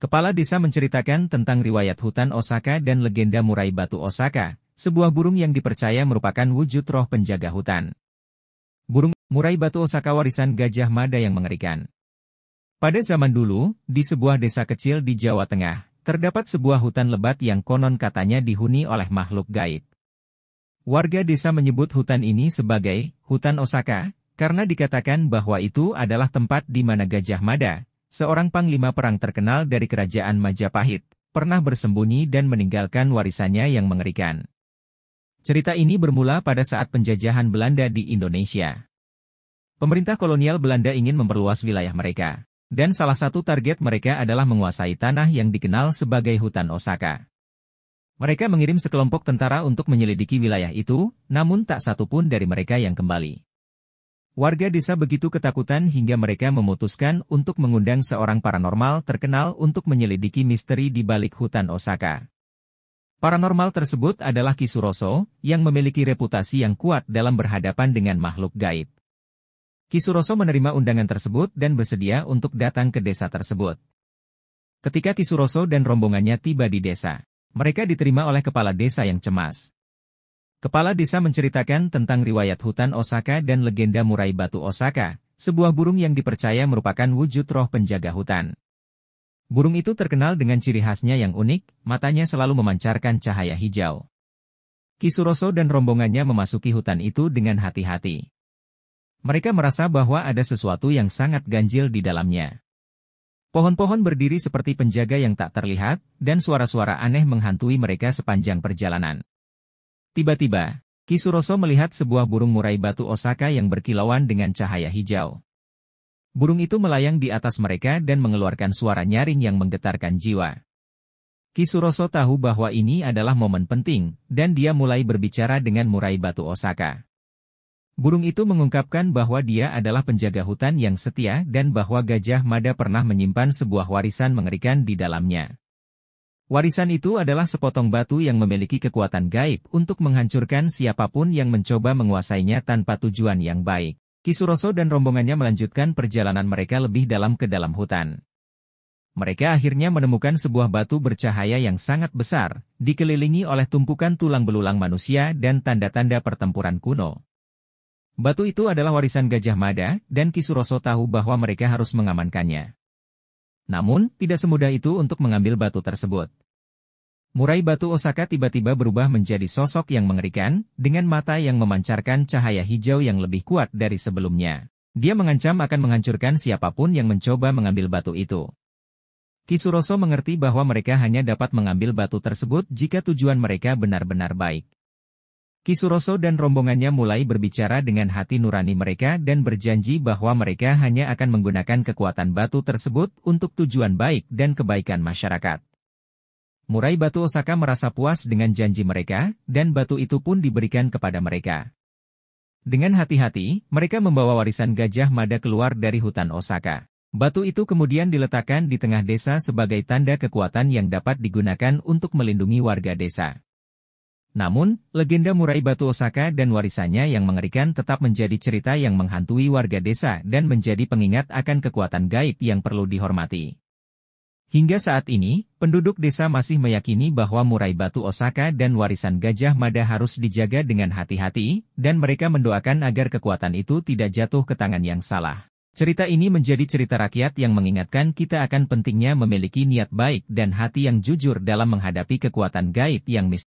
Kepala desa menceritakan tentang riwayat hutan Osaka dan legenda murai batu Osaka, sebuah burung yang dipercaya merupakan wujud roh penjaga hutan. Burung murai batu Osaka warisan Gajah Mada yang mengerikan. Pada zaman dulu, di sebuah desa kecil di Jawa Tengah, terdapat sebuah hutan lebat yang konon katanya dihuni oleh makhluk gaib. Warga desa menyebut hutan ini sebagai hutan Osaka, karena dikatakan bahwa itu adalah tempat di mana Gajah Mada, seorang panglima perang terkenal dari kerajaan Majapahit, pernah bersembunyi dan meninggalkan warisannya yang mengerikan. Cerita ini bermula pada saat penjajahan Belanda di Indonesia. Pemerintah kolonial Belanda ingin memperluas wilayah mereka, dan salah satu target mereka adalah menguasai tanah yang dikenal sebagai hutan Osaka. Mereka mengirim sekelompok tentara untuk menyelidiki wilayah itu, namun tak satu pun dari mereka yang kembali. Warga desa begitu ketakutan hingga mereka memutuskan untuk mengundang seorang paranormal terkenal untuk menyelidiki misteri di balik hutan Osaka. Paranormal tersebut adalah Ki Suroso, yang memiliki reputasi yang kuat dalam berhadapan dengan makhluk gaib. Ki Suroso menerima undangan tersebut dan bersedia untuk datang ke desa tersebut. Ketika Ki Suroso dan rombongannya tiba di desa, mereka diterima oleh kepala desa yang cemas. Kepala desa menceritakan tentang riwayat hutan Osaka dan legenda murai batu Osaka, sebuah burung yang dipercaya merupakan wujud roh penjaga hutan. Burung itu terkenal dengan ciri khasnya yang unik, matanya selalu memancarkan cahaya hijau. Ki Suroso dan rombongannya memasuki hutan itu dengan hati-hati. Mereka merasa bahwa ada sesuatu yang sangat ganjil di dalamnya. Pohon-pohon berdiri seperti penjaga yang tak terlihat, dan suara-suara aneh menghantui mereka sepanjang perjalanan. Tiba-tiba, Ki Suroso melihat sebuah burung murai batu Osaka yang berkilauan dengan cahaya hijau. Burung itu melayang di atas mereka dan mengeluarkan suara nyaring yang menggetarkan jiwa. Ki Suroso tahu bahwa ini adalah momen penting, dan dia mulai berbicara dengan murai batu Osaka. Burung itu mengungkapkan bahwa dia adalah penjaga hutan yang setia dan bahwa Gajah Mada pernah menyimpan sebuah warisan mengerikan di dalamnya. Warisan itu adalah sepotong batu yang memiliki kekuatan gaib untuk menghancurkan siapapun yang mencoba menguasainya tanpa tujuan yang baik. Ki Suroso dan rombongannya melanjutkan perjalanan mereka lebih dalam ke dalam hutan. Mereka akhirnya menemukan sebuah batu bercahaya yang sangat besar, dikelilingi oleh tumpukan tulang belulang manusia dan tanda-tanda pertempuran kuno. Batu itu adalah warisan Gajah Mada, dan Ki Suroso tahu bahwa mereka harus mengamankannya. Namun, tidak semudah itu untuk mengambil batu tersebut. Murai batu Osaka tiba-tiba berubah menjadi sosok yang mengerikan, dengan mata yang memancarkan cahaya hijau yang lebih kuat dari sebelumnya. Dia mengancam akan menghancurkan siapapun yang mencoba mengambil batu itu. Ki Suroso mengerti bahwa mereka hanya dapat mengambil batu tersebut jika tujuan mereka benar-benar baik. Ki Suroso dan rombongannya mulai berbicara dengan hati nurani mereka dan berjanji bahwa mereka hanya akan menggunakan kekuatan batu tersebut untuk tujuan baik dan kebaikan masyarakat. Murai batu Osaka merasa puas dengan janji mereka, dan batu itu pun diberikan kepada mereka. Dengan hati-hati, mereka membawa warisan Gajah Mada keluar dari hutan Osaka. Batu itu kemudian diletakkan di tengah desa sebagai tanda kekuatan yang dapat digunakan untuk melindungi warga desa. Namun, legenda murai batu Osaka dan warisannya yang mengerikan tetap menjadi cerita yang menghantui warga desa dan menjadi pengingat akan kekuatan gaib yang perlu dihormati. Hingga saat ini, penduduk desa masih meyakini bahwa murai batu Osaka dan warisan Gajah Mada harus dijaga dengan hati-hati, dan mereka mendoakan agar kekuatan itu tidak jatuh ke tangan yang salah. Cerita ini menjadi cerita rakyat yang mengingatkan kita akan pentingnya memiliki niat baik dan hati yang jujur dalam menghadapi kekuatan gaib yang misterius.